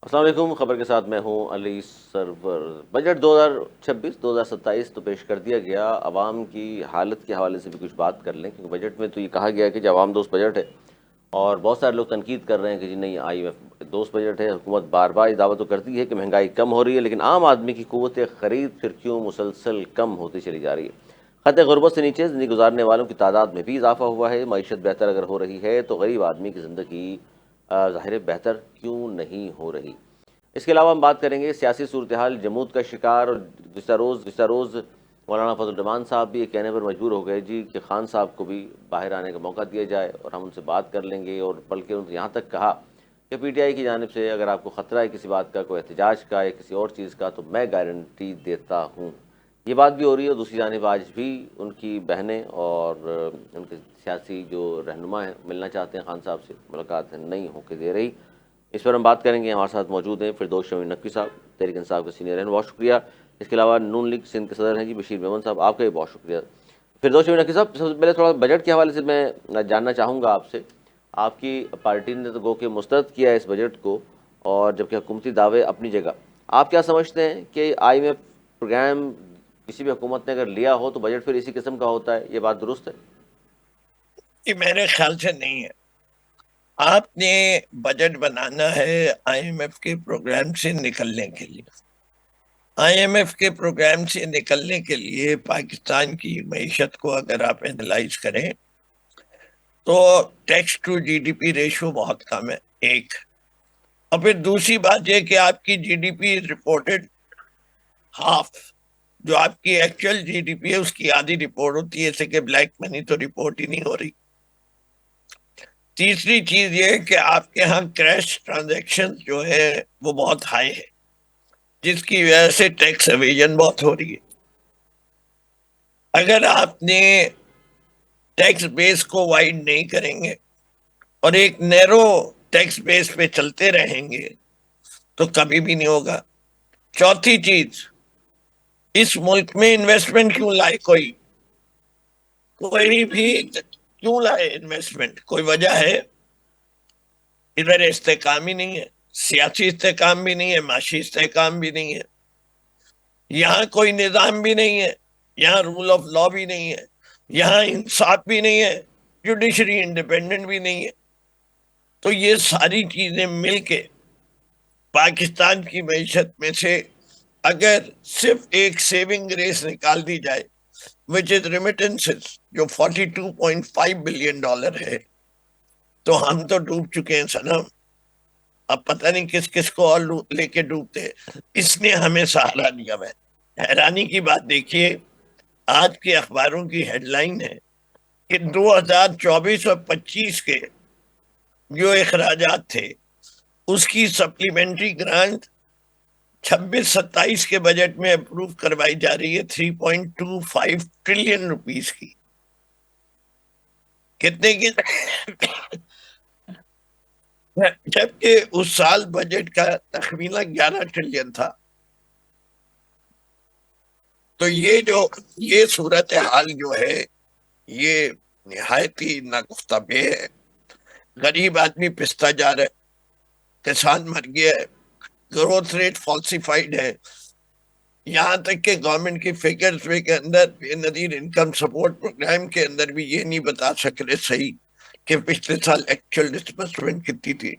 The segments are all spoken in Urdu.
السلام علیکم. خبر کے ساتھ میں ہوں علی سرور. بجٹ 2026-2027 تو پیش کر دیا گیا. عوام کی حالت کے حوالے سے بھی کچھ بات کر لیں، کیونکہ بجٹ میں تو یہ کہا گیا کہ جو عوام دوست بجٹ ہے، اور بہت سارے لوگ تنقید کر رہے ہیں کہ جی نہیں، آئی ایم ایف دوست بجٹ ہے. حکومت بار بار یہ دعویٰ تو کرتی ہے کہ مہنگائی کم ہو رہی ہے، لیکن عام آدمی کی قوت خرید پھر کیوں مسلسل کم ہوتی چلی جا رہی ہے. خط غربت سے نیچے زندگی گزارنے والوں کی تعداد میں بھی اضافہ ہوا ہے. معیشت بہتر اگر ہو رہی ہے تو غریب آدمی کی زندگی ظاہر ہے بہتر کیوں نہیں ہو رہی. اس کے علاوہ ہم بات کریں گے سیاسی صورتحال جمود کا شکار. اور گزشتہ روز مولانا فضل الرحمان صاحب بھی یہ کہنے پر مجبور ہو گئے جی کہ خان صاحب کو بھی باہر آنے کا موقع دیا جائے اور ہم ان سے بات کر لیں گے. اور بلکہ انہوں نے یہاں تک کہا کہ پی ٹی آئی کی جانب سے اگر آپ کو خطرہ ہے کسی بات کا، کوئی احتجاج کا یا کسی اور چیز کا، تو میں گارنٹی دیتا ہوں. یہ بات بھی ہو رہی ہے. اور دوسری جانب آج بھی ان کی بہنیں اور ان کے سیاسی جو رہنما ہیں ملنا چاہتے ہیں خان صاحب سے، ملاقات نہیں ہو کے دے رہی. اس پر ہم بات کریں گے. ہمارے ساتھ موجود ہیں فردوس شمیم نقوی صاحب، تحریک انصاف کے سینئر ہیں، بہت شکریہ. اس کے علاوہ نون لیگ سندھ کے صدر ہیں جی بشیر میمن صاحب، آپ کا بھی بہت شکریہ. فردوس شمیم نقوی صاحب، سب سے پہلے تھوڑا بجٹ کے حوالے سے میں جاننا چاہوں گا آپ سے. آپ کی پارٹی نے تو گو کہ مسترد کیا ہے اس بجٹ کو، اور جبکہ حکومتی دعوے اپنی جگہ. آپ کیا سمجھتے ہیں کہ آئی ایم ایف پروگرام کسی بھی حکومت نے اگر لیا ہو تو بجٹ پھر اسی قسم کا ہوتا ہے؟ یہ بات درست ہے؟ یہ میرے خیال سے نہیں ہے. آپ نے بجٹ بنانا ہے آئی ایم ایف کے پروگرام سے نکلنے کے لیے. آئی ایم ایف کے پروگرام سے نکلنے کے لیے پاکستان کی معیشت کو اگر آپ اینالائز کریں تو tax to G D P ratio بہت کم ہے، ایک. اور پھر دوسری بات یہ کہ آپ کی G D P reported half, جو آپ کی ایکچوئل جی ڈی پی ہے اس کی آدھی رپورٹ ہوتی ہے، جیسے کہ بلیک منی تو رپورٹ ہی نہیں ہو رہی. تیسری چیز یہ کہ آپ کے ہاں کریش ٹرانزیکشن جو ہے وہ بہت ہائی ہے، جس کی وجہ سے ٹیکس ایویژن بہت ہو رہی ہے. اگر آپ نے ٹیکس بیس کو وائڈ نہیں کریں گے اور ایک نیرو ٹیکس بیس پہ چلتے رہیں گے تو کبھی بھی نہیں ہوگا. چوتھی چیز، اس ملک میں انویسٹمنٹ کیوں لائے؟ کوئی بھی کیوں لائے انویسٹمنٹ؟ کوئی وجہ ہے؟ ادھر استحکام ہی نہیں ہے، سیاسی استحکام بھی نہیں ہے، معاشی استحکام بھی نہیں ہے. یہاں کوئی نظام بھی نہیں ہے، یہاں رول آف لا بھی نہیں ہے، یہاں انصاف بھی نہیں ہے، جوڈیشری انڈیپینڈنٹ بھی نہیں ہے. تو یہ ساری چیزیں مل کے پاکستان کی معیشت میں سے اگر صرف ایک سیونگ ریس نکال دی جائے which is remittances، جو $42.5 بلین ہے، تو ہم تو ڈوب چکے ہیں صنم. اب پتہ نہیں کس کس کو اور لے کے ڈوبتے. اس نے ہمیں سہارا دیا. میں حیرانی کی بات دیکھیے، آج کے اخباروں کی ہیڈ لائن ہے کہ 2024 اور 25 کے جو اخراجات تھے اس کی سپلیمنٹری گرانٹ 26-27 کے بجٹ میں اپروو کروائی جا رہی ہے 3.25 ٹریلین روپیز کی. کتنے کی؟ جبکہ اس سال بجٹ کا تخمینہ 11 ٹریلین تھا. تو یہ صورتحال جو ہے یہ نہایت ہی ناگفتہ ہے. غریب آدمی پستا جا رہا ہے، کسان مر گیا ہے، گروتھ ریٹ فالسیفائڈ ہے. یہاں تک کہ گورنمنٹ کی فگرز کے اندر بے نظیر انکم سپورٹ پروگرام کے اندر بھی یہ نہیں بتا سک رہے صحیح کہ پچھلے سال ایکچوئل ڈسبرسمنٹ کتنی تھی.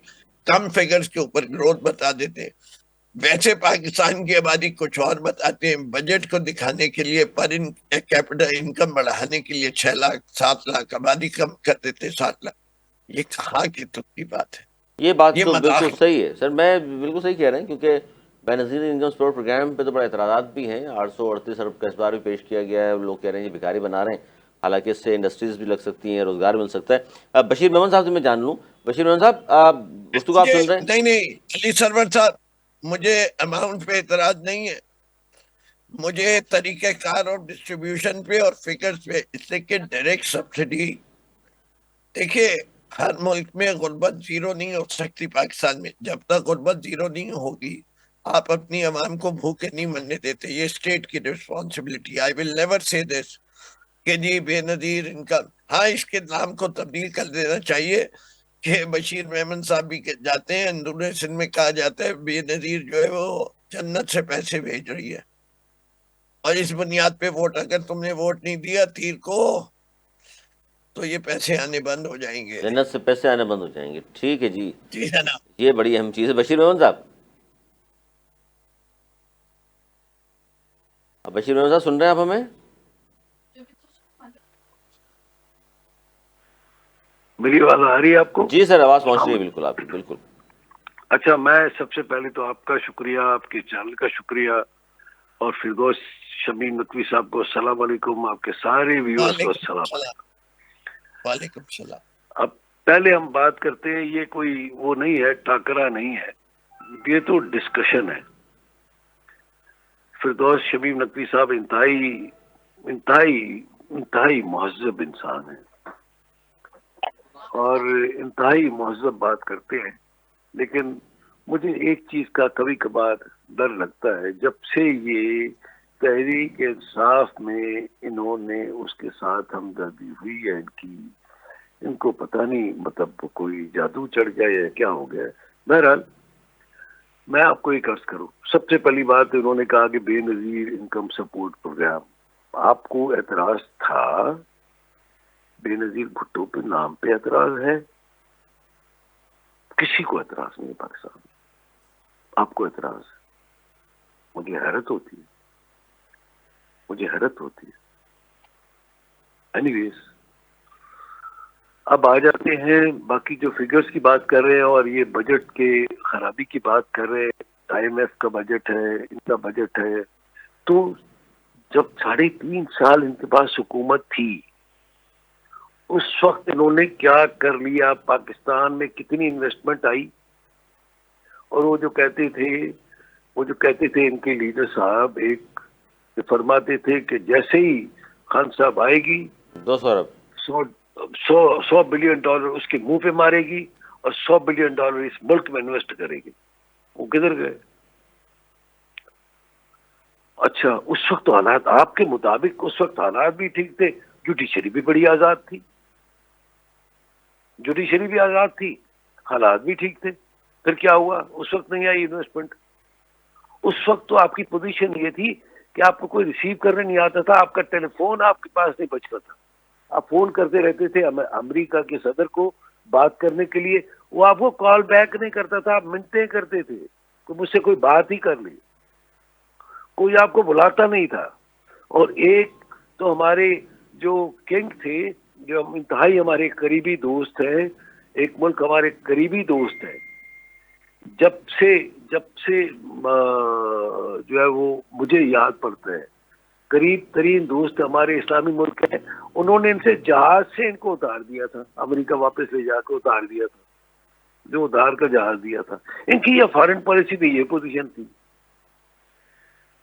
کم فگرز کے اوپر گروتھ بتا دیتے. ویسے پاکستان کی آبادی کچھ اور بتاتے ہیں. بجٹ کو دکھانے کے لیے پر کیپٹا انکم بڑھانے کے لیے 6 لاکھ 7 لاکھ آبادی کم کر دیتے 7 لاکھ. یہ کہاں کی تک کی بات ہے؟ یہ بات یہ تو بالکل مذاق. صحیح ہے سر، میں بالکل صحیح کہہ رہے ہیں، کیونکہ بے نظیر انکم سپورٹ پروگرام پہ تو بڑے اعتراضات بھی ہیں. 838 ارب کا اس بار بھی پیش کیا گیا ہے. لوگ کہہ رہے ہیں یہ بھکاری بنا رہے ہیں، حالانکہ اس سے انڈسٹریز بھی لگ سکتی ہیں، روزگار مل سکتا ہے. بشیر میمن صاحب سے میں جان لوں. بشیر میمن صاحب، گفتگو آپ مجھے سن رہے ہیں؟ نہیں علی سرور صاحب، مجھے اماؤنٹ پہ اعتراض نہیں ہے، مجھے طریقہ کار اور ڈسٹریبیوشن پہ اور فگرز پہ. اس لیے کہ ڈائریکٹ سبسڈی، دیکھیے ہر ملک میں غربت زیرو نہیں ہو سکتی. پاکستان میں جب تک غربت زیرو نہیں ہوگی آپ اپنی عوام کو بھوکے نہیں مرنے دیتے. یہ اسٹیٹ کی ریسپانسبلٹی. آئی ول نیور سے دس کہ جی بے نظیر انکم. ہاں، اس کے نام کو تبدیل کر دینا چاہیے کہ بشیر میمن صاحب بھی جاتے ہیں، اندرون سندھ میں کہا جاتا ہے بے نظیر جو ہے وہ جنت سے پیسے بھیج رہی ہے، اور اس بنیاد پہ ووٹ، اگر تم نے ووٹ نہیں دیا تیر کو تو یہ پیسے آنے بند ہو جائیں گے. جنت سے پیسے آنے بند ہو جائیں گے. ٹھیک ہے جی، جی جناب. یہ بڑی اہم چیز ہے. بشیر محمد صاحب، بشیر محمد صاحب سن رہے ہیں آپ ہمیں؟ میری آواز آ رہی ہے آپ کو؟ جی سر، آواز پہنچ رہی ہے السلام بالکل آپ کی، بالکل. اچھا، میں سب سے پہلے تو آپ کا شکریہ، آپ کے چینل کا شکریہ، اور فردوس شمیم نقوی صاحب کو السلام علیکم، آپ کے سارے ویورز کو وعلیکم السلام السلام. علیکم. وعلیکم السلام. اب پہلے ہم بات کرتے ہیں، یہ کوئی وہ نہیں ہے، ٹاکرا نہیں ہے، یہ تو ڈسکشن ہے. فردوس شمیم نقوی صاحب انتہائی انتہائی انتہائی مہذب انسان ہیں، اور انتہائی مہذب بات کرتے ہیں. لیکن مجھے ایک چیز کا کبھی کبھار ڈر لگتا ہے، جب سے یہ تحریک انصاف میں انہوں نے اس کے ساتھ ہمدردی ہوئی ہے ان کو پتہ نہیں، مطلب کوئی جادو چڑھ گیا یا کیا ہو گیا. بہرحال میں آپ کو ایک عرض کروں، سب سے پہلی بات انہوں نے کہا کہ بے نظیر انکم سپورٹ پروگرام. آپ کو اعتراض تھا بے نظیر بھٹو پہ نام پہ اعتراض ہے؟ کسی کو اعتراض نہیں ہے پاکستان میں، آپ کو اعتراض ہے. مجھے حیرت ہوتی ہے، مجھے حیرت ہوتی ہے. اینی ویز، اب آ جاتے ہیں باقی جو فگرز کی بات کر رہے ہیں، اور یہ بجٹ کے خرابی کی بات کر رہے ہیں. IMF کا بجٹ ہے، ان کا بجٹ ہے. تو جب 3.5 سال ان کے پاس حکومت تھی، اس وقت انہوں نے کیا کر لیا؟ پاکستان میں کتنی انویسٹمنٹ آئی؟ اور وہ جو کہتے تھے ان کے لیڈر صاحب ایک فرماتے تھے کہ جیسے ہی خان صاحب آئے گی 200 ارب. 100 بلین ڈالر اس کے منہ پہ مارے گی، اور 100 بلین ڈالر اس ملک میں انویسٹ کرے گی. وہ کدھر گئے؟ اچھا، اس وقت تو حالات آپ کے مطابق، اس وقت حالات بھی ٹھیک تھے، جوڈیشری بھی بڑی آزاد تھی، جوڈیشری بھی آزاد تھی، حالات بھی ٹھیک تھے. پھر کیا ہوا؟ اس وقت نہیں آئی انویسٹمنٹ. اس وقت تو آپ کی پوزیشن یہ تھی کہ آپ کو کوئی ریسیو کرنے نہیں آتا تھا، آپ کا ٹیلی فون آپ کے پاس نہیں بچتا تھا، آپ فون کرتے رہتے تھے امریکہ کے صدر کو بات کرنے کے لیے، وہ آپ کو کال بیک نہیں کرتا تھا، آپ منتیں کرتے تھے کہ مجھ سے کوئی بات ہی کر لے، کوئی آپ کو بلاتا نہیں تھا. اور ایک تو ہمارے جو کنگ تھے، جو انتہائی ہمارے قریبی دوست ہیں، ایک ملک ہمارے قریبی دوست ہیں، جب سے جو ہے وہ مجھے یاد پڑتا ہے، قریب ترین دوست ہمارے اسلامی ملک ہیں، انہوں نے ان سے جہاز سے ان کو اتار دیا تھا، امریکہ واپس لے جا کے اتار دیا تھا، جو ادھار کا جہاز دیا تھا. ان کی یہ فارن پالیسی بھی یہ پوزیشن تھی.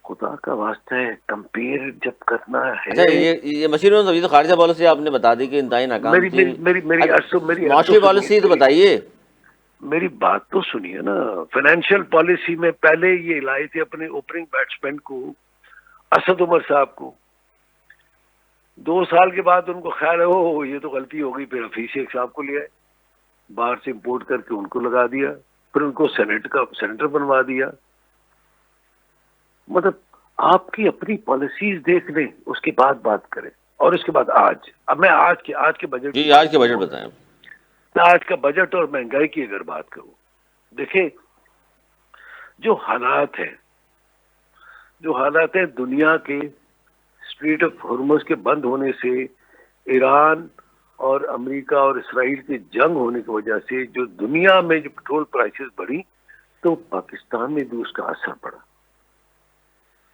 خدا کا واسطہ ہے، کمپیئر جب کرنا اچھا، ہے. یہ بشیر محمد صاحب، یہ تو خارجہ پالیسی آپ نے بتا دی کہ انتہائی ناکام میری تھی. میری میری میری میری معاشی پالیسی تو بتائیے. میری بات تو سنیے نا. فائنینشیل پالیسی میں پہلے یہ لائے تھے اپنے اوپننگ بیٹسمین کو، اسد عمر صاحب کو. 2 سال کے بعد ان کو خیال ہے یہ تو غلطی ہو گئی، پھر حفیظ شیخ صاحب کو لے آئے، باہر سے امپورٹ کر کے ان کو لگا دیا، پھر ان کو سینیٹر بنوا دیا. مطلب آپ کی اپنی پالیسیز دیکھ لیں، اس کے بعد بات کریں. اور اس کے بعد اب میں آج کے بجٹ کی جی، آج بات کے بجٹ کروں. بتائیں. میں آج کا بجٹ اور مہنگائی کی اگر بات کروں، دیکھیں جو حالات ہیں دنیا کے، اسٹریٹ آف ہرمز کے بند ہونے سے، ایران اور امریکہ اور اسرائیل کی جنگ ہونے کی وجہ سے جو دنیا میں جو پیٹرول پرائسز بڑھی، تو پاکستان میں بھی اس کا اثر پڑا.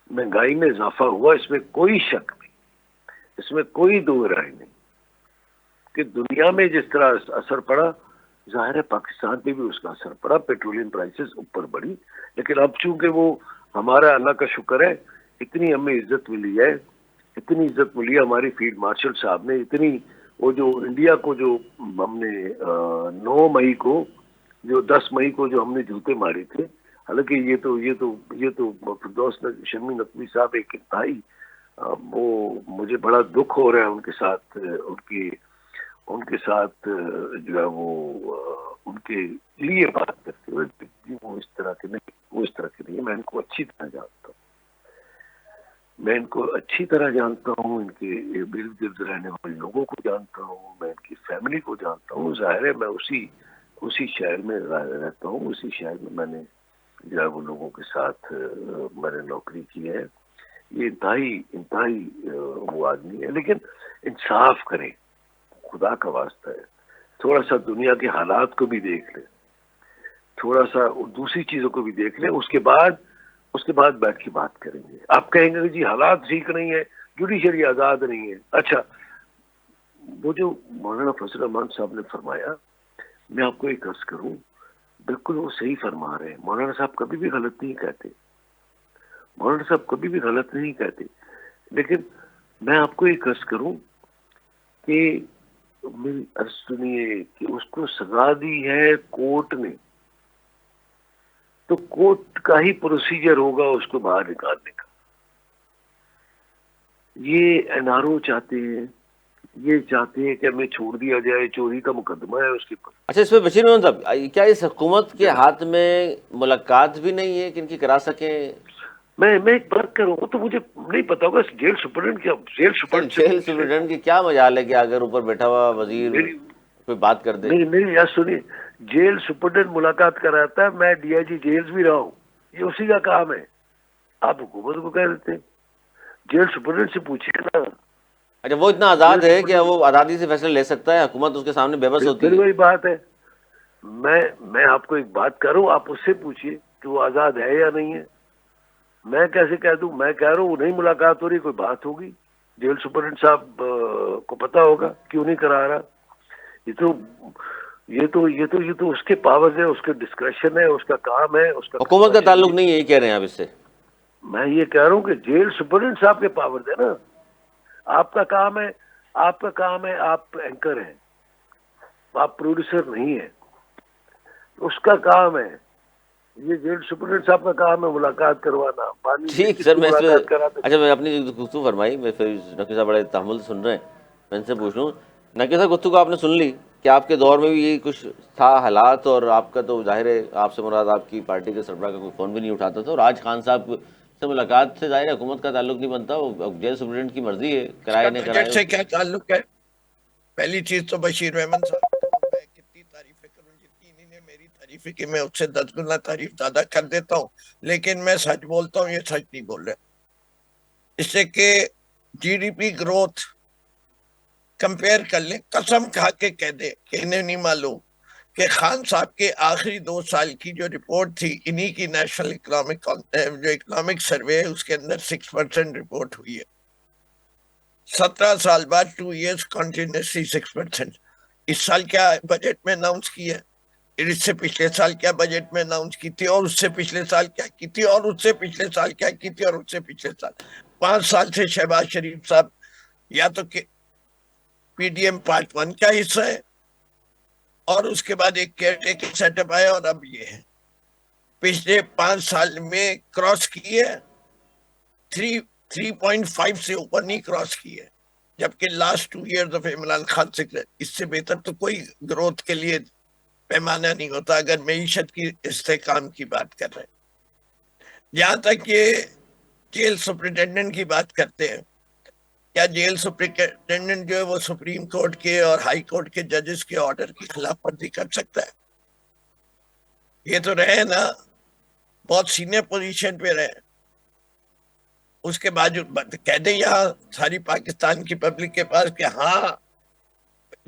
مہنگائی میں اضافہ ہوا، اس میں کوئی شک نہیں، اس میں کوئی دو رائے نہیں کہ دنیا میں جس طرح اثر پڑا، ظاہر ہے پاکستان پہ بھی اس کا اثر پڑا، پیٹرولیم پرائسز اوپر بڑھی. لیکن اب چونکہ وہ ہمارا اللہ کا شکر ہے، اتنی ہمیں عزت ملی ہے، اتنی عزت ملی ہے ہماری فیلڈ مارشل صاحب نے، اتنی وہ جو انڈیا کو جو ہم نے 9 مئی کو، جو 10 مئی کو جو ہم نے جوتے مارے تھے. حالانکہ یہ تو فردوس شمی نقوی صاحب ایک انتہائی، وہ مجھے بڑا دکھ ہو رہا ہے ان کے ساتھ جو ہے وہ ان کے لیے بات کرتے ہوئے وہ اس طرح کے نہیں، وہ اس طرح کے نہیں. میں ان کو اچھی طرح جانتا ہوں، میں ان کو اچھی طرح جانتا ہوں، ان کے ارد گرد رہنے والے لوگوں کو جانتا ہوں، میں ان کی فیملی کو جانتا ہوں. ظاہر ہے میں اسی شہر میں رہتا ہوں، اسی شہر میں نے جو ہے وہ لوگوں کے ساتھ میں نے نوکری کی ہے. یہ انتہائی وہ آدمی ہے، لیکن انصاف کریں، خدا کا واسطہ ہے. تھوڑا سا دنیا کے حالات کو بھی دیکھ لیں، تھوڑا سا دوسری چیزوں کو بھی دیکھ لیں، اس کے بعد بیٹھ کے بات کریں گے. آپ کہیں گے کہ جی حالات ٹھیک نہیں ہے، جوڈیشری آزاد نہیں ہے. اچھا، وہ جو مولانا فضل الرحمان صاحب نے فرمایا، میں آپ کو ایک عرض کروں، بالکل وہ صحیح فرما رہے ہیں. مولانا صاحب کبھی بھی غلط نہیں کہتے، مولانا صاحب کبھی بھی غلط نہیں کہتے. لیکن میں آپ کو ایک عرض کروں کہ میری عرض سنیے کہ اس کو سزا دی ہے کورٹ نے، تو کورٹ کا ہی پروسیجر ہوگا اس کو باہر نکالنے کا. یہ این آر او چاہتے ہیں، یہ چاہتے ہیں کہ ہمیں چھوڑ دیا جائے، چوری کا مقدمہ ہے اس کے اوپر. اچھا، اس پہ بشیر محمد صاحب، کیا اس حکومت کے ہاتھ میں ملاقات بھی نہیں ہے کہ ان کی کرا سکیں؟ میں ایک بات کروں گا تو مجھے نہیں پتا ہوگا جیل سپرنٹنٹ جیل سپرنٹنڈنٹ کی کیا مجال ہے کہ اگر اوپر بیٹھا ہوا وزیر کوئی بات کر دے؟ میری یاد سنیے، جیل سپرنٹنڈنٹ ملاقات کراتا ہے، میں ڈی آئی جی جیلز بھی رہا ہوں، یہ اسی کا کام ہے. آپ حکومت کو کہہ دیتے ہیں جیل سپرنٹنڈنٹ سے پوچھیے نا. اچھا، وہ اتنا آزاد ہے کہ وہ آزادی سے فیصلے لے سکتا ہے، حکومت اس کے سامنے بے بس ہوتی پھر ہے؟ وہی بات ہے، میں آپ کو ایک بات کروں، آپ اس سے پوچھیے کہ وہ آزاد ہے یا نہیں ہے. میں کیسے کہہ دوں؟ میں کہہ رہا ہوں نہیں ملاقات ہو رہی، کوئی بات ہوگی، جیل سپرنٹنڈنٹ صاحب کو پتا ہوگا کیوں نہیں کرا رہا. یہ تو اس کے پاورز ہے، اس کے ڈسکریشن ہے، اس کا کام ہے، اس کا. حکومت کا تعلق نہیں ہے، یہ کہہ رہے ہیں آپ اس سے؟ میں یہ کہہ رہا ہوں کہ جیل سپرنٹنڈنٹ صاحب کے پاورز ہے نا. آپ کا کام ہے، آپ اینکر ہیں، آپ پروڈیوسر نہیں ہیں، اس کا کام ہے. یہ جیل سپرنٹنڈنٹ صاحب کا کام ہے ملاقات کروانا. ٹھیک سر، میں اس پہ اچھا، میں اپنی گفتگو فرمائی، میں پھر نقوی صاحب بڑے تحمل سے سن رہے ہیں، میں ان سے پوچھ لوں. نقوی صاحب، گفتگو آپ نے سن لی کہ آپ کے دور میں بھی یہی کچھ تھا حالات، اور آپ کا تو ظاہر ہے آپ سے مراد آپ کی پارٹی کے سربراہ کا کوئی فون بھی نہیں اٹھاتا تھا، اور آج خان صاحب سے ملاقات سے ظاہر ہے حکومت کا تعلق نہیں بنتا، وہ جیل سپرنٹنڈنٹ کی مرضی ہے، کرائے نہیں کرائے. بجٹ سے کیا تعلق ہے؟ پہلی چیز تو بشیر احمد صاحب میں کتنی تعریفیں کروں، جتنی انہوں نے میری تعریفیں کی میں اس سے 10 گنا تعریف زیادہ کر دیتا ہوں. لیکن میں سچ بولتا ہوں، یہ سچ نہیں بول رہے. اس سے کہ G D P growth compare کر لیں، قسم کھا کے کہہ دے کہ انہیں نہیں معلوم کہ خان صاحب کے آخری 2 سال کی جو رپورٹ تھی انہی کی نیشنل اکنامک سروے ہے، اس کے اندر 6% رپورٹ ہوئی ہے. 17 سال بعد 2 years کنٹینیوسلی 6%. اس سال کیا بجٹ میں اناؤنس کی ہے، اس سے پچھلے سال کیا بجٹ میں اناؤنس کی تھی، اور اس سے پچھلے سال کیا کی تھی، اور اس سے پچھلے سال کیا کی تھی، اور اس سے پچھلے سال. 5 سال سے شہباز شریف صاحب یا تو پی ڈی ایم پارٹ 1 کا حصہ ہے، اور اس کے بعد ایک کیئر ٹیکنگ سیٹ اپ آیا، اور اب یہ ہے. پچھلے 5 سال میں کراس کی ہے 3.5 سے اوپر نہیں کراس کی ہے، جبکہ last 2 years of Imran Khan سے اس سے بہتر تو کوئی گروتھ کے لیے پیمانہ نہیں ہوتا اگر معیشت کی استحکام کی بات کر رہے ہیں. جہاں تک یہ جیل سپرنٹینڈنٹ کی بات کرتے ہیں، کیا جیل سپرنٹینڈنٹ جو ہے وہ سپریم کورٹ کے اور ہائی کورٹ کے ججز کے آرڈر کی خلاف ورزی کر سکتا ہے؟ یہ تو رہے نا، بہت سینئر پوزیشن پہ رہے. اس کے بعد کہہ دیں یہاں ساری پاکستان کی پبلک کے پاس کہ ہاں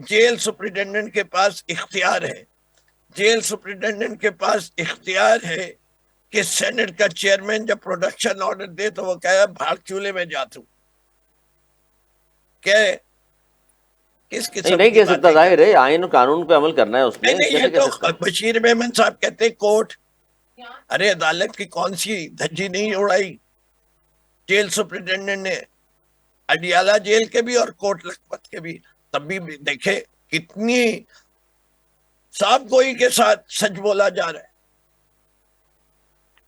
جیل سپرنٹینڈنٹ کے پاس اختیار ہے، جیل سپرنٹینڈنٹ کے پاس اختیار ہے کہ سینٹ کا چیئرمین جب پروڈکشن آرڈر دے تو وہ کہے بھاگ چولہے میں جاتوں. کہ کس قسم نہیں کہہ سکتا، ظاہر ہے آئین و قانون پہ عمل کرنا ہے اس نے، نہیں، کیسے یہ کہہ سکتا؟ تو بشیر احمد صاحب کہتے کورٹ، ارے عدالت کی کون سی دھجی نہیں اڑائی جیل سپرنٹینڈنٹ نے، اڈیالہ جیل کے بھی اور کوٹ لکھپت کے بھی. تب بھی دیکھے کتنی صاف گوئی کے ساتھ سچ بولا جا رہا ہے.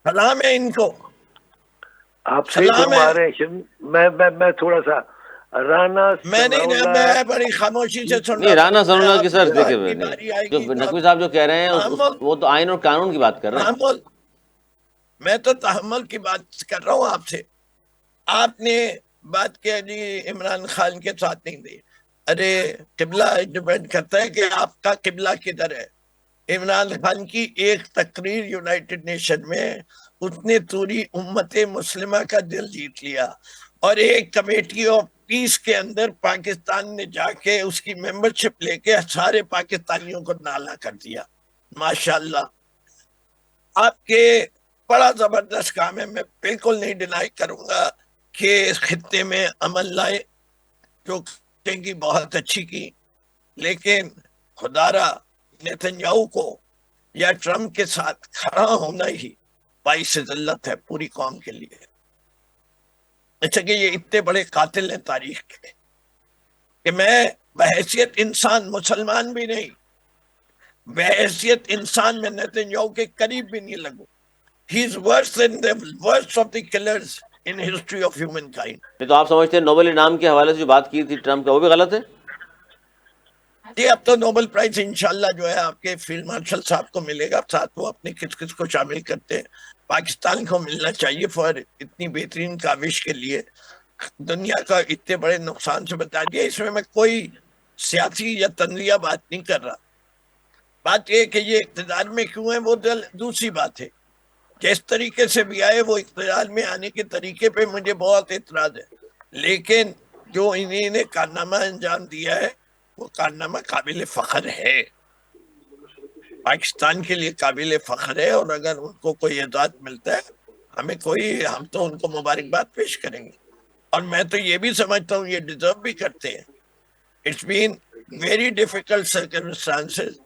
سلام ہے ان کو، آپ صحیح فرما رہے ہیں. میں تھوڑا سا رانا میں نہیں ثناءاللہ میں بڑی خاموشی سے سن نہیں، رہا رانا تھا. ثناءاللہ کی سر دیکھیں کی نہیں، باری آئے جو گی تو نقوی صاحب جو کہہ رہے ہیں تحمل وہ تو آئین اور قانون کی بات کر رہے ہیں. تحمل میں تو تحمل کی بات کر رہا ہوں آپ سے. آپ نے بات کیا جی عمران خان کے ساتھ نہیں دی. ارے قبلہ ڈیپینڈ کرتا ہے کہ آپ کا قبلہ کدھر ہے. عمران خان کی ایک تقریر یونائٹڈ نیشن میں اس نے پوری امت مسلمہ کا دل جیت لیا, اور ایک کمیٹی آف پیس کے اندر پاکستان نے جا کے اس کی ممبرشپ لے کے سارے پاکستانیوں کو نالا کر دیا. ماشاءاللہ آپ کے بڑا زبردست کام ہے. میں بالکل نہیں ڈینائی کروں گا کہ اس خطے میں عمل لائے, جو کی بہت اچھی کی, لیکن خدارا نیتنیاہو کو یا ٹرمپ کے ساتھ کھڑا ہونا ہی باعث ذلت ہے پوری قوم کے لیے. اچھا کہ یہ اتنے بڑے قاتل ہیں تاریخ کے کہ میں بحیثیت انسان مسلمان بھی نہیں, بحیثیت انسان میں نیتنیاہو کے قریب بھی نہیں لگوں. He is worse than the worst of the killers in history of humankind. نہیں تو آپ سمجھتے ہیں نوبل انعام کے حوالے سے جو بات کی تھی ٹرمپ کا وہ بھی غلط ہے؟ یہ اب تو نوبل پرائز انشاءاللہ جو ہے آپ کے فیلڈ مارشل صاحب کو ملے گا, ساتھ وہ اپنے کس کس کو شامل کرتے ہیں. پاکستان کو ملنا چاہیے فار اتنی بہترین کاوش کے لیے. دنیا کا اتنے بڑے نقصان سے بتا دیا. اس میں کوئی سیاسی یا تنزیہ بات نہیں کر رہا. بات یہ کہ یہ اقتدار میں کیوں ہے وہ دوسری بات ہے. جس طریقے سے بھی آئے وہ اقتدار میں آنے کے طریقے پہ مجھے بہت اعتراض ہے, لیکن جو انہیں نے کارنامہ انجام دیا ہے وہ کارنامہ قابل فخر ہے, پاکستان کے لیے قابل فخر ہے. اور اگر ان کو کوئی اعزاز ملتا ہے ہم تو ان کو مبارکباد پیش کریں گے, اور میں تو یہ بھی سمجھتا ہوں یہ ڈیزرو بھی کرتے ہیں. It's been very difficult circumstances,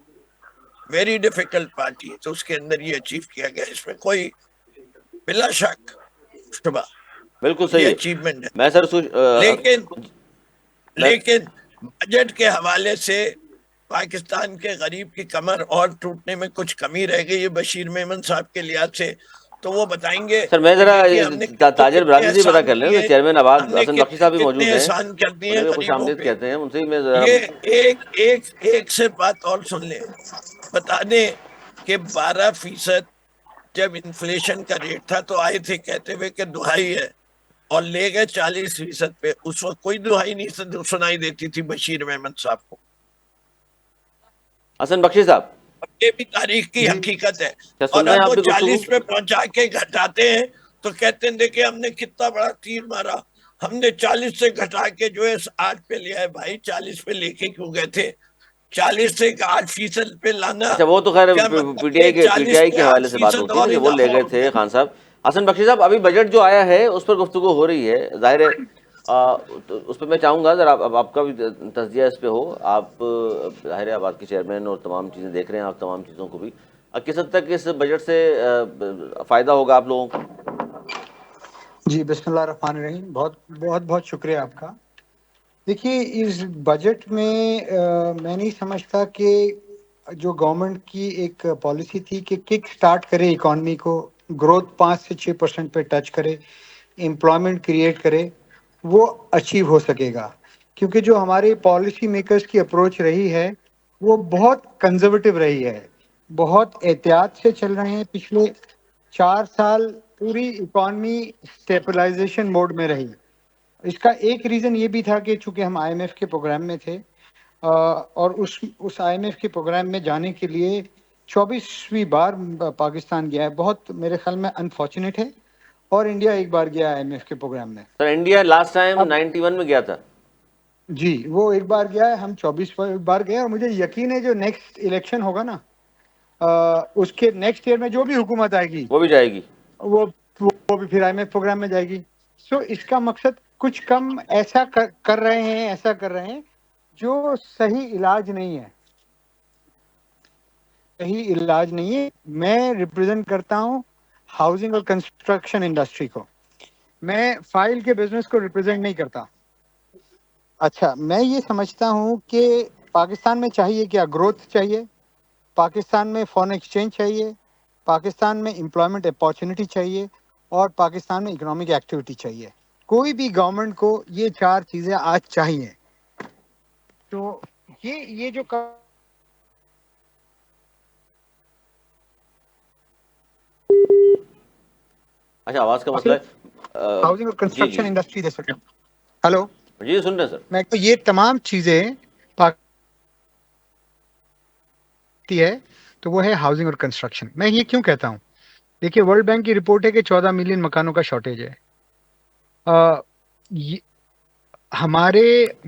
very difficult party, تو اس کے اندر یہ اچیو کیا گیا, اس میں کوئی بلا شک شبہ بالکل یہ صحیح ہے. اچیومنٹ ہے. میں سر لیکن بجٹ کے حوالے سے پاکستان کے غریب کی کمر اور ٹوٹنے میں کچھ کمی رہ گئی ہے بشیر میمن صاحب کے لحاظ سے, تو وہ بتائیں گے. سر میں ذرا ہم نے تاجر برادری سے پتا کر لیں, چیئرمین آباد ہم نے حسن بخشی صاحب بھی موجود کتنے ہیں, احسان کر دیے انہیں بھی خوش غریبوں آمدید پہ. کہتے ہیں, ان سے ہی میں ذرا یہ ایک سے بات اور سن لیں, بتا دیں کہ 12% جب انفلیشن کا ریٹ تھا تو آئے تھے کہتے ہوئے کہ دہائی ہے, اور لے گئے 40% پہ. اس وقت کوئی دہائی نہیں سنائی دیتی تھی بشیر محمد صاحب کو. حسن بخشی صاحب یہ بھی تاریخ کی حقیقت ہے. کیا اور سن رہے ہیں اب آپ وہ بھی گفتگو؟ 40 پہ پہنچا کے گھٹاتے ہیں تو کہتے ہیں دیکھیں ہم نے کتنا بڑا تیر مارا, ہم نے 40 سے گھٹا کے جو ہے 8 پہ لیا ہے. بھائی 40 پہ لے کے کیوں گئے تھے؟ 40 سے 8% پہ لانا اچھا وہ تو خیر کیا پی مطلب ٹی کہ آئی کے 40 پہ حوالے سے بات 8% ہوتی ہے اور نا کہ وہ لے اضافہ گئے ہو تھے گیا. خان صاحب. حسن بخشی صاحب ابھی بجٹ جو آیا ہے اس پر گفتگو ہو رہی ہے, ظاہر ہے اس پہ میں چاہوں گا ذرا آپ کا بھی تجزیہ اس پہ ہو. آپ ظاہر ہے آباد کے چیئرمین اور تمام چیزیں دیکھ رہے ہیں, آپ تمام چیزوں کو بھی کس حد تک اس بجٹ سے فائدہ ہوگا آپ لوگوں کو؟ جی بسم اللہ الرحمن الرحیم. بہت بہت بہت شکریہ آپ کا. دیکھیے اس بجٹ میں میں نہیں سمجھتا کہ جو گورنمنٹ کی ایک پالیسی تھی کہ کک سٹارٹ کرے اکانومی کو, گروتھ 5 سے 6% پہ ٹچ کرے, امپلائمنٹ کریٹ کرے, وہ اچیو ہو سکے گا. کیونکہ جو ہمارے پالیسی میکرز کی اپروچ رہی ہے وہ بہت کنزرویٹو رہی ہے, بہت احتیاط سے چل رہے ہیں. پچھلے 4 سال پوری اکانومی اسٹیبلائزیشن موڈ میں رہی. اس کا ایک ریزن یہ بھی تھا کہ چونکہ ہم آئی ایم ایف کے پروگرام میں تھے, اور اس آئی ایم ایف کے پروگرام میں جانے کے لیے 24ویں بار پاکستان گیا ہے. بہت میرے خیال میں انفارچونیٹ ہے. اور انڈیا ایک بار گیا آئی ایم ایف کے پروگرام میں. سر انڈیا لاسٹ ٹائم اب 91 میں گیا تھا. جی وہ ایک بار گیا ہے, ہم 24 بار گئے. اور مجھے یقین ہے جو نیکسٹ الیکشن ہوگا نا, اس کے نیکسٹ ایئر میں جو بھی حکومت آئے گی وہ بھی جائے گی, وہ بھی پھر آئی ایم ایف پروگرام میں جائے گی. سو اس کا مقصد کچھ کم ایسا کر رہے ہیں جو صحیح علاج نہیں ہے, صحیح علاج نہیں ہے. میں ریپرزینٹ کرتا ہوں ہاؤسنگ اور کنسٹرکشن انڈسٹری کو, میں فائل کے بزنس کو ریپرزینٹ نہیں کرتا. اچھا میں یہ سمجھتا ہوں کہ پاکستان میں چاہیے کیا, گروتھ چاہیے, پاکستان میں فارن ایکسچینج چاہیے, پاکستان میں امپلائمنٹ اپارچونیٹی چاہیے, اور پاکستان میں اکنامک ایکٹیویٹی چاہیے. کوئی بھی گورنمنٹ کو یہ 4 چیزیں آج چاہیے. تو یہ جو اچھا آواز کا مسئلہ ہے. ہاؤسنگ اور کنسٹرکشن انڈسٹری دے سکتے. ہلو جی سن رہے ہیں سر. میں تو یہ تمام چیزیں ہے تو وہ ہے ہاؤسنگ اور کنسٹرکشن. میں یہ کیوں کہتا ہوں؟ دیکھیے ورلڈ بینک کی رپورٹ ہے کہ 14 ملین مکانوں کا شارٹیج ہے. ہمارے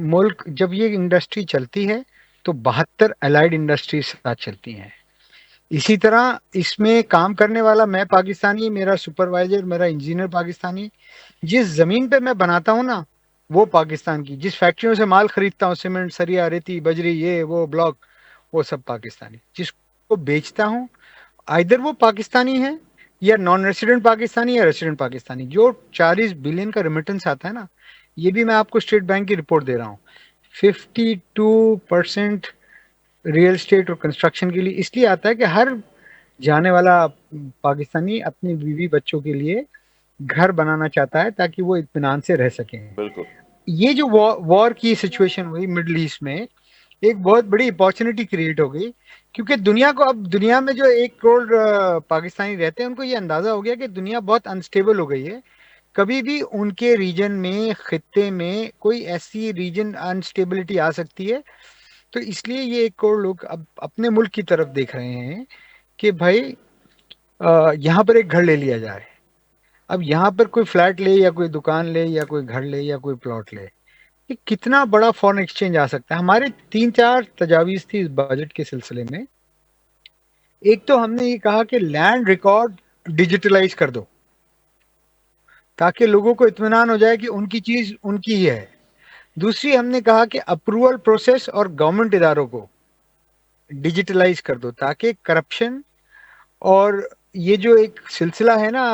ملک جب یہ انڈسٹری چلتی ہے تو 72 الائیڈ انڈسٹریز ساتھ چلتی ہیں. اسی طرح اس میں کام کرنے والا میں پاکستانی، میرا سپروائزر، میرا انجینئر پاکستانی. جس زمین پہ میں بناتا ہوں نا وہ پاکستان کی، جس فیکٹریوں سے مال خریدتا ہوں، سیمنٹ، سریا، ریتی، بجری، یہ وہ بلاک، وہ سب پاکستانی. جس کو بیچتا ہوں آئدر وہ پاکستانی ہے یا نان ریسیڈنٹ پاکستانی یا ریسیڈنٹ پاکستانی. جو 40 بلین کا ریمیٹنس آتا ہے نا، یہ بھی میں آپ کو اسٹیٹ بینک کی رپورٹ دے رہا ہوں. 52% ریئل اسٹیٹ اور کنسٹرکشن کے لیے اس لیے آتا ہے کہ ہر جانے والا پاکستانی اپنی بیوی بچوں کے لیے گھر بنانا چاہتا ہے تاکہ وہ اطمینان سے رہ سکیں. بالکل. یہ جو وار کی سچویشن ہوئی مڈل ایسٹ میں، ایک بہت بڑی اپارچونٹی کریٹ ہو گئی، کیونکہ دنیا کو اب دنیا میں جو 1 کروڑ پاکستانی رہتے ہیں ان کو یہ اندازہ ہو گیا کہ دنیا بہت انسٹیبل ہو گئی ہے. کبھی بھی ان کے ریجن میں، خطے میں کوئی ایسی ریجن انسٹیبلٹی آ سکتی ہے. تو اس لیے یہ 1 کروڑ لوگ اب اپنے ملک کی طرف دیکھ رہے ہیں کہ بھائی یہاں پر ایک گھر لے لیا جائے. اب یہاں پر کوئی فلیٹ لے یا کوئی دکان لے یا کوئی گھر لے یا کوئی پلاٹ لے، یہ کتنا بڑا فورن ایکسچینج آ سکتا ہے. ہمارے 3-4 تجاویز تھی اس بجٹ کے سلسلے میں. ایک تو ہم نے یہ کہا کہ لینڈ ریکارڈ ڈیجیٹلائز کر دو تاکہ لوگوں کو اطمینان ہو جائے کہ ان کی چیز ان کی ہی ہے. دوسری ہم نے کہا کہ اپروول پروسیس اور گورنمنٹ اداروں کو ڈیجیٹلائز کر دو تاکہ کرپشن اور یہ جو ایک سلسلہ ہے نا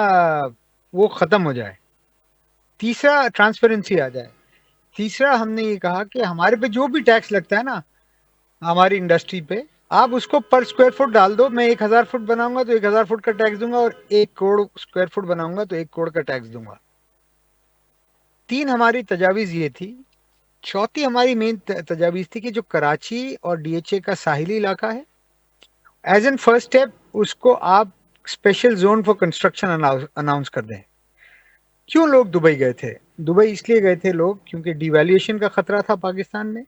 وہ ختم ہو جائے. تیسرا ٹرانسپیرنسی آ جائے. تیسرا ہم نے یہ کہا کہ ہمارے پہ جو بھی ٹیکس لگتا ہے نا ہماری انڈسٹری پہ، آپ اس کو پر اسکوائر فٹ ڈال دو. میں 1000 فٹ بناؤں گا تو 1000 فٹ کا ٹیکس دوں گا، اور 1 کروڑ اسکوائر فٹ بناؤں گا تو 1 کروڑ کا ٹیکس دوں گا. 3 ہماری تجاویز یہ تھی. چوتھی ہماری مین تجاویز تھی کہ جو کراچی اور ڈی ایچ اے کا ساحلی علاقہ ہے، ایز این فرسٹ اسٹیپ اس کو آپ special zone for construction announce کر دیں. کیوں لوگ دبئی گئے تھے؟ دبئی اس لیے گئے تھے لوگ کیونکہ ڈی ویلیویشن کا خطرہ تھا پاکستان میں،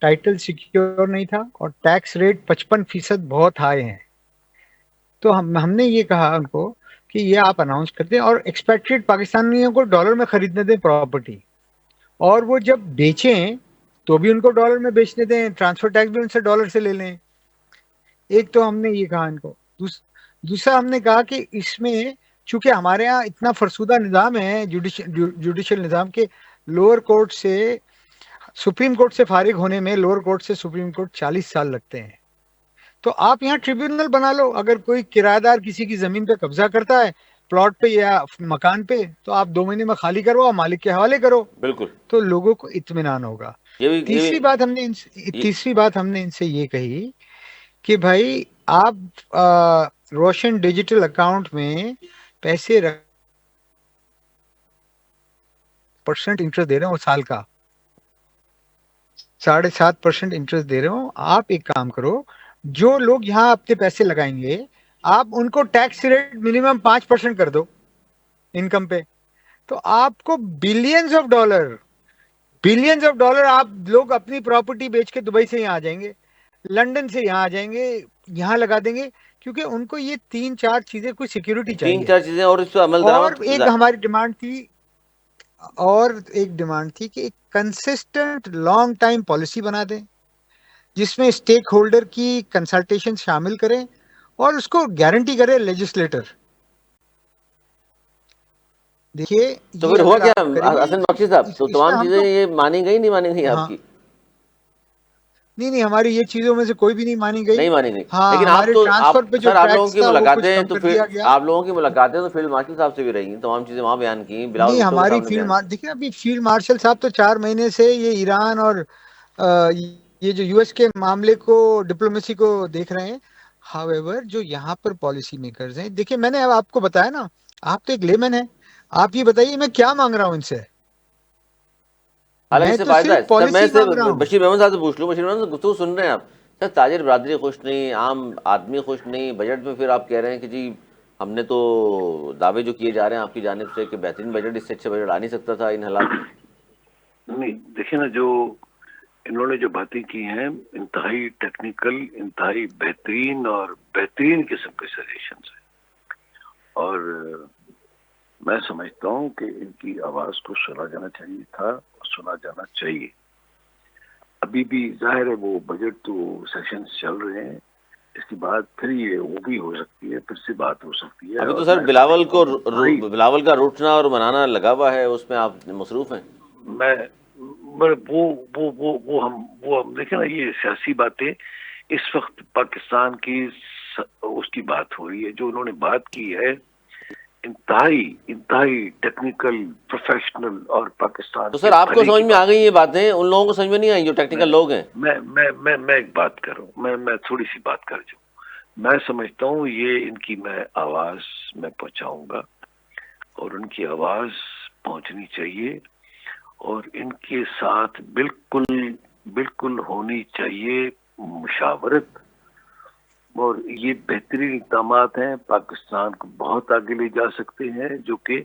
ٹائٹل سیکیور نہیں تھا، اور ٹیکس ریٹ 55% بہت ہائی ہیں. تو ہم نے یہ کہا ان کو کہ یہ آپ اناؤنس کر دیں اور ایکسپیکٹڈ پاکستانیوں کو ڈالر میں خریدنے دیں پراپرٹی، اور وہ جب بیچیں تو بھی ان کو ڈالر میں بیچنے دیں، ٹرانسفر ٹیکس بھی ان سے ڈالر سے لے لیں. ایک تو ہم نے یہ کہا ان کو. دوسرا ہم نے کہا کہ اس میں چونکہ ہمارے ہاں اتنا فرسودہ نظام ہے جوڈیشل نظام کے، لوور کورٹ سے سپریم کورٹ سے فارغ ہونے میں لوور کورٹ سے سپریم کورٹ 40 سال لگتے ہیں. تو آپ یہاں ٹریبیونل بنا لو. اگر کوئی کرایہ دار کسی کی زمین پہ قبضہ کرتا ہے پلاٹ پہ یا مکان پہ، تو آپ 2 مہینے میں خالی کرو، مالک کے حوالے کرو. بالکل. تو لوگوں کو اطمینان ہوگا. تیسری بات ہم نے ان سے یہ کہی کہ بھائی آپ روشن ڈیجیٹل اکاؤنٹ میں پیسے رکھ % انٹرسٹ دے رہے ہوں سال کا، 7.5% انٹرسٹ دے رہے ہوں. آپ ایک کام کرو، جو لوگ یہاں اپنے پیسے لگائیں گے آپ ان کو ٹیکس ریٹ منیمم 5% کر دو انکم پہ. تو آپ کو بلینز آف ڈالر آپ لوگ اپنی پراپرٹی بیچ کے دبئی سے یہاں آ جائیں گے، لنڈن سے یہاں آ جائیں گے، یہاں لگا دیں گے، کیونکہ ان کو یہ 3-4 چیزیں کوئی سیکیورٹی چاہیے. 3-4 چیزیں اور اس پہ عمل اور درآمد. ایک ہماری ڈیمانڈ تھی کہ ایک کنسسٹنٹ لانگ ٹائم پالیسی بنا دیں جس میں اسٹیک ہولڈر کی کنسلٹیشن شامل کریں اور اس کو گارنٹی کرے لیجسلیٹر. دیکھیے تو یہ پھر ہوا اگر کیا آپ کریں گے حسن بخشی صاحب؟ تو اس میں تمام ہم چیزیں تو یہ مانی گئی نہیں مانی گئی آپ ہاں کی؟ نہیں ہماری یہ چیزوں میں سے کوئی بھی نہیں مانی گئی. نہیں مانی گئی. ہاں لیکن آپ ہمارے تو ٹرانسفر پہ جو سر آپ لوگوں ٹیکس کی تھا وہ کچھ ملاقاتیں کم تو کر پھر دیا گیا. آپ لوگوں کی ملاقاتیں تو فیلڈ مارشل صاحب سے بھی رہی ہیں، تمام چیزیں وہاں بیان کی، بلاول نہیں بھٹو ہماری صاحب نے فیلڈ بیان کی. دیکھیں ابھی فیلڈ مارشل صاحب تو 4 مہینے سے یہ ایران اور یہ جو US کے معاملے کو ڈپلومیسی کو دیکھ رہے ہیں. ہاؤ ایور جو یہاں پر پالیسی میکرز ہیں، دیکھیں میں نے اب آپ کو بتایا نا، آپ تو ایک لیمن ہیں، آپ یہ بتائیے میں کیا مانگ رہا ہوں ان سے. حالانکہ میں اس سے تو فائدہ ہے صرف سر. میں پالیسی سے مانگ رہا ہوں. بشیر محمد صاحب سے پوچھ لوں. بشیر محمد صاحب گفتگو سن رہے ہیں آپ؟ سر تاجر برادری خوش نہیں, عام آدمی خوش نہیں. بجٹ میں پھر آپ کہہ رہے ہیں کہ جی ہم نے تو دعوے جو کیے جا رہے ہیں آپ کی جانب سے کہ بہترین بجٹ, اس سے اچھا بجٹ آ نہیں سکتا تھا ان حالات میں. نہیں دیکھیں نا, جو انہوں نے جو باتیں کی ہیں انتہائی ٹیکنیکل, انتہائی بہترین اور بہترین قسم کے سجیشنز ہیں, اور میں سمجھتا ہوں کہ ان کی آواز کو سنا جانا چاہیے تھا اور سنا جانا چاہیے. ابھی بھی ظاہر ہے وہ بجٹ تو سیشنز چل رہے ہیں, اس کے بعد پھر یہ وہ بھی ہو سکتی ہے, پھر سے بات ہو سکتی ہے. ابھی تو اور سر میں سمجھتا ہوں کہ بلاول کا روٹنا اور منانا لگا ہوا ہے, اس میں آپ مصروف ہیں. میں وہ ہم دیکھیں نا, یہ سیاسی باتیں اس وقت پاکستان کی اس کی بات ہو رہی ہے. جو انہوں نے بات کی ہے انتہائی ٹیکنیکل, پروفیشنل, اور پاکستان تو کے سر آپ کو بھلے سمجھ کی میں آ بات. گئی یہ باتیں, ان لوگوں کو سمجھ میں نہیں آئی جو ٹیکنیکل لوگ ہیں. میں ایک بات کروں, میں تھوڑی سی بات کر جاؤں. میں سمجھتا ہوں یہ ان کی میں آواز میں پہنچاؤں گا, اور ان کی آواز پہنچنی چاہیے, اور ان کے ساتھ بالکل ہونی چاہیے مشاورت. اور یہ بہترین اقدامات ہیں, پاکستان کو بہت آگے لے جا سکتے ہیں, جو کہ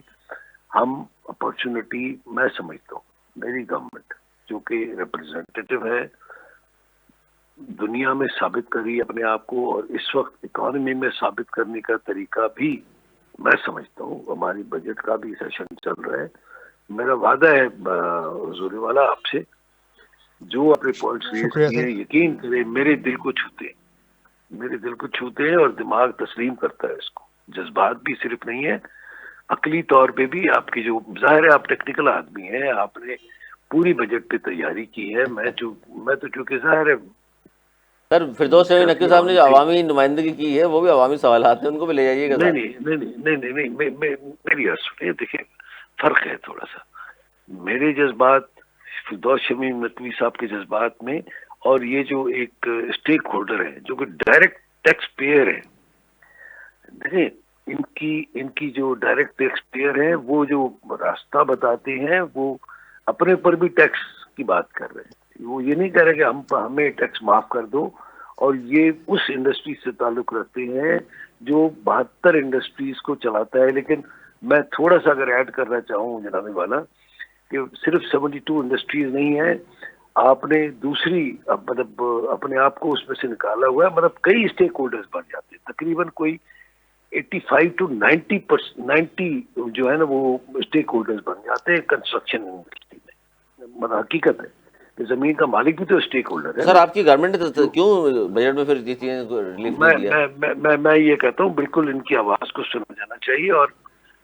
ہم اپرچونٹی, میں سمجھتا ہوں میری گورنمنٹ جو کہ ریپرزینٹیو ہے, دنیا میں ثابت کری اپنے آپ کو, اور اس وقت اکانومی میں ثابت کرنے کا طریقہ بھی میں سمجھتا ہوں. ہماری بجٹ کا بھی سیشن چل رہا ہے. میرا وعدہ ہے حضور والا آپ سے, جو اپنے پوائنٹس ریز شکریہ کیے سر. ہیں یقین کریں میرے دل کو چھوتے ہیں, میرے دل کو چھوتے ہیں, اور دماغ تسلیم کرتا ہے اس کو. جذبات بھی صرف نہیں ہے, عقلی طور پہ بھی آپ کی جو ظاہر ہے آپ ٹیکنیکل آدمی ہیں, آپ نے پوری بجٹ پہ تیاری کی ہے. میں تو چونکہ ظاہر ہے سر فردوس شمی نقوی سیاسی صاحب نے عوام جو سے, عوامی نمائندگی کی ہے وہ بھی عوامی سوالات ہیں, ان کو بھی لے جائیے گا ساتھ. نہیں, میری بات سنیے. دیکھیں فرق ہے تھوڑا سا میرے جذبات, فردوس شمی نقوی صاحب کے جذبات میں, اور یہ جو ایک اسٹیک ہولڈر ہے جو کہ ڈائریکٹ ٹیکس پیئر ہے. دیکھیں ان کی جو ڈائریکٹ ٹیکس پیئر ہیں, وہ جو راستہ بتاتے ہیں, وہ اپنے پر بھی ٹیکس کی بات کر رہے ہیں. وہ یہ نہیں کہہ رہے کہ ہمیں ٹیکس معاف کر دو, اور یہ اس انڈسٹری سے تعلق رکھتے ہیں جو 72 انڈسٹریز کو چلاتا ہے. لیکن میں تھوڑا سا اگر ایڈ کرنا چاہوں جناب والا, کہ صرف 72 انڈسٹریز نہیں ہیں, آپ نے دوسری مطلب اپنے آپ کو اس میں سے نکالا ہوا ہے. مطلب کئی اسٹیک ہولڈرز بن جاتے ہیں, تقریباً کوئی 85 to 90% جو ہے نا وہ اسٹیک ہولڈرز بن جاتے ہیں کنسٹرکشن انڈسٹری میں. مطلب حقیقت ہے کہ زمین کا مالک بھی تو اسٹیک ہولڈر ہے سر نا. آپ کی گورنمنٹ نے کیوں بجٹ میں پھر یہ چیزیں ریلیف نہیں دیا؟ میں یہ کہتا ہوں بالکل ان کی آواز کو سنا جانا چاہیے. اور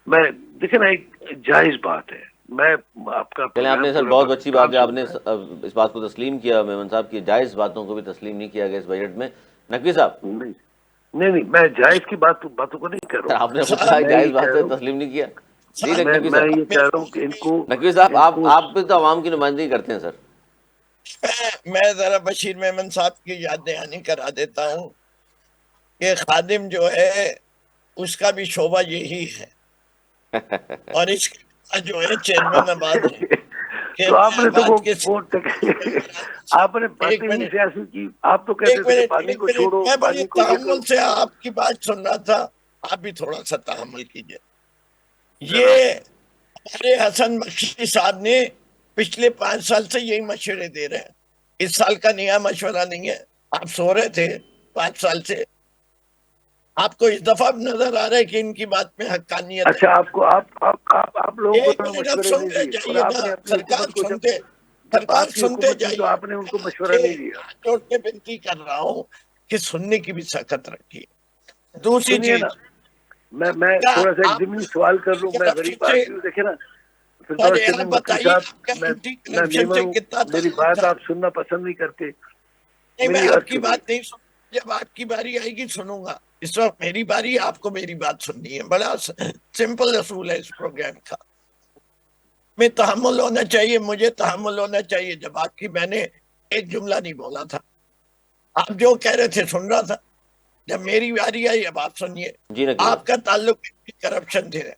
میں دیکھیں نا ایک جائز بات ہے, میں آپ کا چلیں آپ نے سر پورا بہت اچھی بات ہے, آپ نے سنتا ہے. اس بات کو تسلیم کیا میمن صاحب کی جائز باتوں کو بھی تسلیم نہیں کیا گیا اس بجٹ میں. نقوی صاحب نہیں, میں جائز کی باتوں کو نہیں کہہ رہا سر ہوں. آپ نے خود کہا صاحب جائز یہ کہہ بات رہا ہے ہوں, تسلیم نہیں کیا. جی صاحب نقوی میں صاحب. یہ کہہ رہا ہوں کہ نقوی صاحب ان کو آپ بھی تو عوام کی نمائندگی کرتے ہیں سر. میں ذرا بشیر میمن صاحب کی یاد دہانی کرا دیتا ہوں کہ خادم جو ہے اس کا بھی شعبہ یہی ہے, اور اس کا جو ہے چیئرمین آباد ہے. تو آپ نے تو آپ نے ایک باتیں ہی منٹ سیاسی کی. آپ تو کہتے تھے کہ پانی کو چھوڑو, میں بڑی پانی کو یہ کرو. تحمل سے آپ کی بات سن رہا تھا, آپ بھی تھوڑا سا تحمل کیجئے. یہ جناب ہمارے حسن بخشی صاحب نے پچھلے 5 سال سے یہی مشورے دے رہے ہیں. اس سال کا نیا مشورہ نہیں ہے. آپ سو رہے تھے 5 سال سے, آپ کو اس دفعہ نظر آ رہا ہے کہ ان کی بات میں حقانیت ہے. اچھا, آپ لوگوں کو ایک انہوں نے منٹ اب مشورے نہیں سنتے دیے, اور جائیے آپ نا, نے اپنی سرکار حکومت کو جب سرکار آپ کی سنتے حکومت تھی تو جائیے. آپ نے ان کو مشورہ نہیں دیا. ہاتھ جوڑ کے بنتی کر رہا ہوں کہ سننے کی بھی سخت رکھیے. دوسری سنیے نا, چیز, میں کیا تھوڑا سا ایک آپ ضمنی سوال کر لوں. میں کرپشن غریب سے, آدمی ہوں, دیکھیں نا پہلے فردوس آپ شمیم نقوی بتائیے آپ کا صاحب, اینٹی میں کرپشن میمن سے ہوں, کتنا میری تعلق بات تھا؟ آپ سننا پسند نہیں کرتے. نہیں, میں میری آپ بات کی سنیے. بات نہیں سن, جب آپ کی باری آئے گی سنوں گا. اس وقت میری باری, آپ کو میری بات سننی ہے. بڑا سمپل اصول ہے اس پروگرام کا. میں تحمل ہونا چاہیے, مجھے تحمل ہونا چاہیے. جب آپ کی, میں نے ایک جملہ نہیں بولا تھا, آپ جو کہہ رہے تھے سن رہا تھا. جب میری باری آئی اب آپ سنیے. جی نقوی آپ کا تعلق کرپشن سے ہے.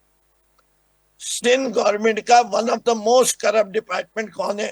سندھ گورنمنٹ کا one of the most corrupt department کون ہے؟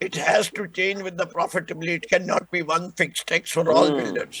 It has to change with the profitability. It cannot be one fixed tax for all builders.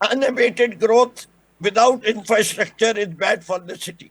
Unabated growth without infrastructure is bad for the city.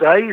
2.5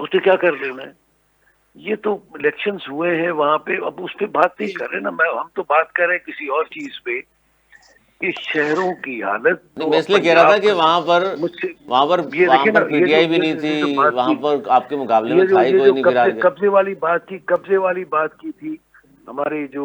اس نے کیا کر لینا ہے؟ یہ تو الیکشنز ہوئے ہیں وہاں پہ، اب اس پہ بات نہیں کر رہے نا، ہم تو بات کر رہے ہیں کسی اور چیز پہ، کہ شہروں کی حالت نہیں، میں اس لیے کہہ رہا تھا کہ وہاں پر یہ دیکھیں نا، پی ٹی آئی بھی نہیں تھی، وہاں پر آپ کے مقابلے میں تھا ہی کوئی نہیں، پھر آ گئے. قبضے والی بات کی تھی ہمارے جو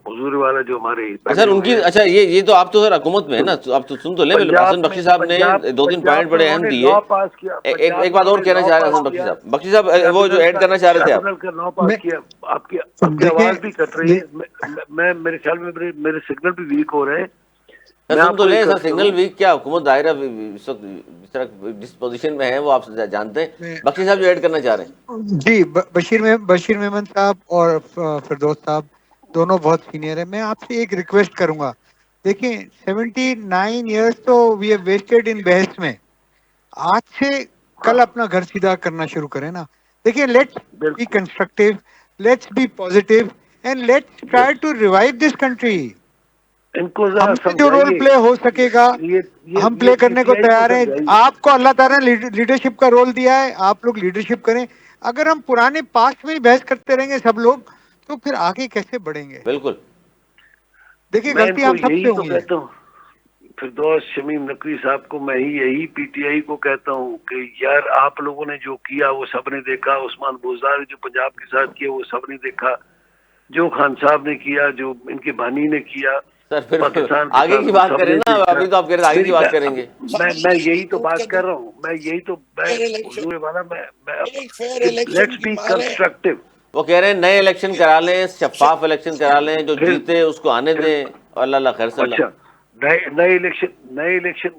حضور والا جو ہمارے اچھا ان کی، اچھا یہ تو آپ تو سر حکومت میں ہے نا، آپ تو سن تو لیں. حسن بخشی صاحب نے 2-3 پوائنٹ بڑے اہم دیے. لا پاس کیا، ایک بات اور کہنا چاہ رہے ہیں حسن بخشی صاحب. بخشی صاحب وہ جو ایڈ کرنا چاہ رہے تھے آپ. ٹریبونل کا لا پاس کیا. آپ کی آواز بھی کٹ رہی ہے، میں میرے خیال میں میرے سگنل بھی ویک ہو رہے ہیں. سن تو لیں سر، سگنل ویک کیا، حکومت دائرہ اس وقت اس طرح جس پوزیشن میں ہے وہ آپ جانتے ہیں. بخشی صاحب جو ایڈ کرنا چاہ رہے ہیں. جی، بشیر میمن صاحب اور فردوس صاحب دونوں بہت سینئر ہیں. میں آپ سے ایک ریکویسٹ کروں گا، دیکھیں 79 ایئرس تو وی ہیو ویسٹڈ ان بحث میں. آج سے کل اپنا گھر سیدھا کرنا شروع کریں نا. دیکھیں let's be constructive, let's be positive and let's try to revive this country. ان کو ذرا ہم سے جو رول سمجھائیے، پلے ہو سکے گا ہم پلے کرنے کو تیار ہیں. آپ کو اللہ تعالیٰ نے لیڈرشپ کا رول دیا ہے، آپ لوگ لیڈرشپ کریں. اگر ہم پرانے پاسٹ میں ہی بحث کرتے رہیں گے سب لوگ، تو پھر آگے کیسے بڑھیں گے؟ بالکل. دیکھیے میں ان غلطی کو ہم سب یہی سے تو ہوئی ہے. کہتا ہوں، فردوس شمیم نقوی صاحب کو میں یہی پی ٹی آئی کو کہتا ہوں کہ یار آپ لوگوں نے جو کیا وہ سب نے دیکھا. عثمان بوزدار نے جو پنجاب کے ساتھ کیا وہ سب نے دیکھا. جو خان صاحب نے کیا، جو ان کے بانی نے کیا سر پھر پاکستان کے آگے ساتھ، کی وہ بات سب کریں نے نا، دیکھا. ابھی تو آپ کہہ رہے آگے کی بات کریں گے. میں یہی تو بات کر رہا ہوں، حضور والا لیٹس بی کنسٹرکٹیو. وہ کہہ رہے ہیں نئے الیکشن کرا لیں، شفاف الیکشن کرا لیں، جو جیتے اس کو آنے دیں، اور اللہ خیر صلی اللہ. اچھا، نئے الیکشن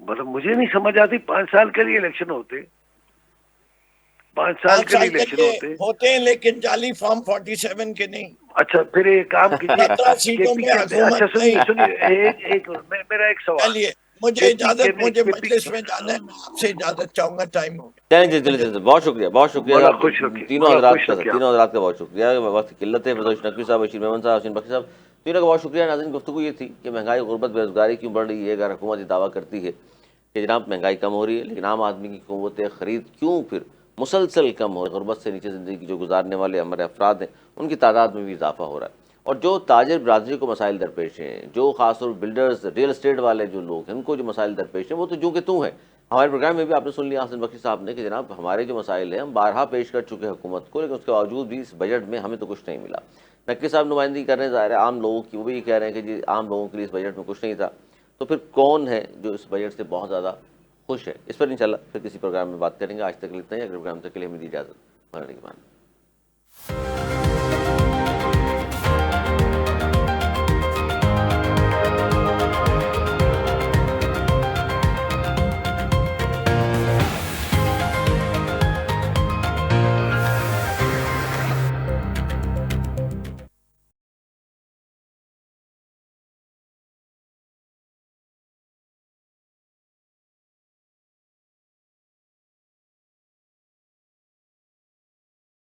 مطلب مجھے نہیں سمجھ آتی. 5 سال کے لیے الیکشن ہوتے، 5 سال کے لیے الیکشن ہوتے ہیں، لیکن جعلی فارم 47 کے نہیں. اچھا پھر ایک کام کیجیے، 17 سیٹوں پہ اچھا حکومت نہیں. سنیے میرا ایک سوال. چلیے مجھے اجازت، مجھے مجلس میں جانا ہے، میں آپ سے اجازت چاہوں گا، ٹائم ہو گیا. چلیں بہت شکریہ مولا صاحب خوش رکھیے، تینوں مولا حضرات خوش کا، رکھیے. تینوں حضرات کا بہت شکریہ. وقت کی قلت ہے. فردوس نقوی صاحب، بشیر میمن صاحب، حسین بخشی صاحب، تینوں کا بہت شکریہ. ناظرین گفتگو یہ تھی کہ مہنگائی، غربت، بے روزگاری کیوں بڑھ رہی ہے. اگر حکومت یہ دعویٰ کرتی ہے کہ جناب مہنگائی کم ہو رہی ہے، لیکن عام آدمی کی قوت خرید کیوں پھر مسلسل کم ہو رہی ہے. غربت سے نیچے زندگی جو گزارنے والے ہمارے افراد ہیں ان کی تعداد میں بھی اضافہ ہو رہا ہے. اور جو تاجر برادری کو مسائل درپیش ہیں، جو خاص طور بلڈرز، ریئل اسٹیٹ والے جو لوگ ہیں، ان کو جو مسائل درپیش ہیں، وہ تو جو کہ تو ہیں. ہمارے پروگرام میں بھی آپ نے سن لیا حسن بخشی صاحب نے کہ جناب ہمارے جو مسائل ہیں ہم بارہا پیش کر چکے حکومت کو، لیکن اس کے باوجود بھی اس بجٹ میں ہمیں تو کچھ نہیں ملا. نقوی صاحب نمائندگی کر رہے ہیں ظاہر ہے عام لوگوں کی، وہ بھی یہ کہہ رہے ہیں کہ جی عام لوگوں کے لیے اس بجٹ میں کچھ نہیں تھا. تو پھر کون ہے جو اس بجٹ سے بہت زیادہ خوش ہے؟ اس پر انشاءاللہ پھر کسی پروگرام میں بات کریں گے. آج تک لیتے ہیں، اگلے پروگرام تک کے لیے ہمیں دی اجازت.